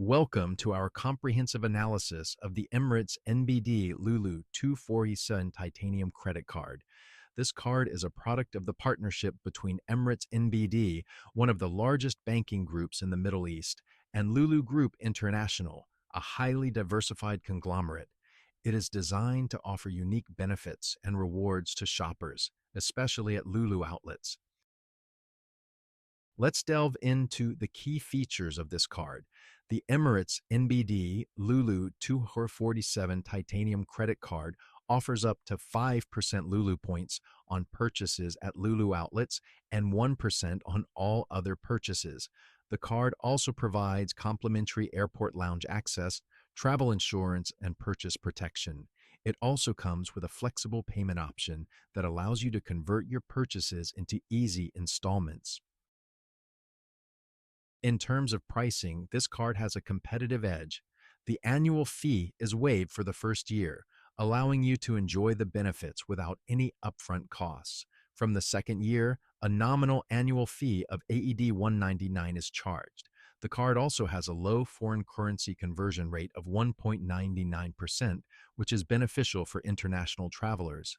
Welcome to our comprehensive analysis of the Emirates NBD LuLu 247 Titanium Credit Card. This card is a product of the partnership between Emirates NBD, one of the largest banking groups in the Middle East, and LuLu Group International, a highly diversified conglomerate. It is designed to offer unique benefits and rewards to shoppers, especially at LuLu outlets. Let's delve into the key features of this card. The Emirates NBD LuLu 247 Titanium Credit Card offers up to 5% LuLu points on purchases at LuLu outlets and 1% on all other purchases. The card also provides complimentary airport lounge access, travel insurance, and purchase protection. It also comes with a flexible payment option that allows you to convert your purchases into easy installments. In terms of pricing, this card has a competitive edge. The annual fee is waived for the first year, allowing you to enjoy the benefits without any upfront costs. From the second year, a nominal annual fee of AED 199 is charged. The card also has a low foreign currency conversion rate of 1.99%, which is beneficial for international travelers.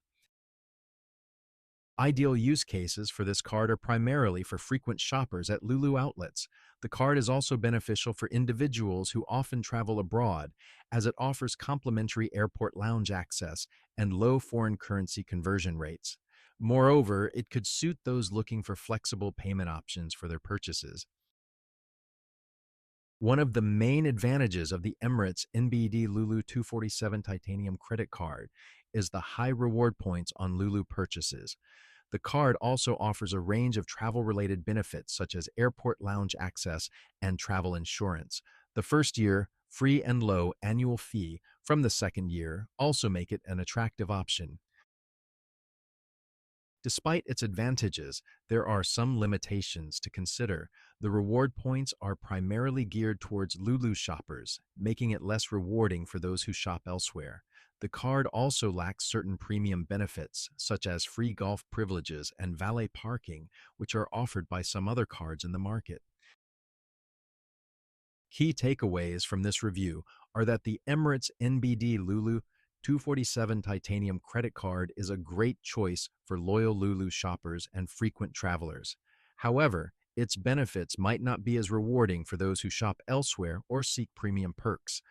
Ideal use cases for this card are primarily for frequent shoppers at LuLu outlets. The card is also beneficial for individuals who often travel abroad, as it offers complimentary airport lounge access and low foreign currency conversion rates. Moreover, it could suit those looking for flexible payment options for their purchases. One of the main advantages of the Emirates NBD LuLu 247 Titanium Credit Card is the high reward points on LuLu purchases. The card also offers a range of travel-related benefits such as airport lounge access and travel insurance. The first year, free and low annual fee from the second year also make it an attractive option. Despite its advantages, there are some limitations to consider. The reward points are primarily geared towards LuLu shoppers, making it less rewarding for those who shop elsewhere. The card also lacks certain premium benefits, such as free golf privileges and valet parking, which are offered by some other cards in the market. Key takeaways from this review are that the Emirates NBD LuLu 247 Titanium Credit Card is a great choice for loyal LuLu shoppers and frequent travelers. However, its benefits might not be as rewarding for those who shop elsewhere or seek premium perks.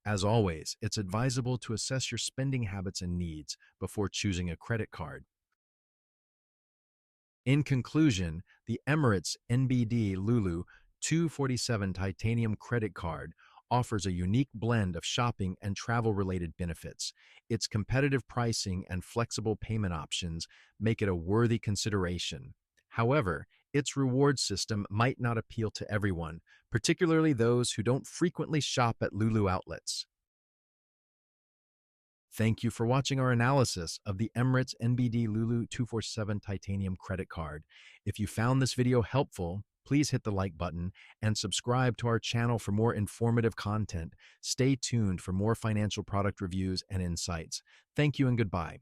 As always, it's advisable to assess your spending habits and needs before choosing a credit card. In conclusion, the Emirates NBD LuLu 247 Titanium Credit Card offers a unique blend of shopping and travel-related benefits. Its competitive pricing and flexible payment options make it a worthy consideration. However, its reward system might not appeal to everyone, particularly those who don't frequently shop at LuLu outlets. Thank you for watching our analysis of the Emirates NBD LuLu 247 Titanium Credit Card. If you found this video helpful, please hit the like button and subscribe to our channel for more informative content. Stay tuned for more financial product reviews and insights. Thank you and goodbye.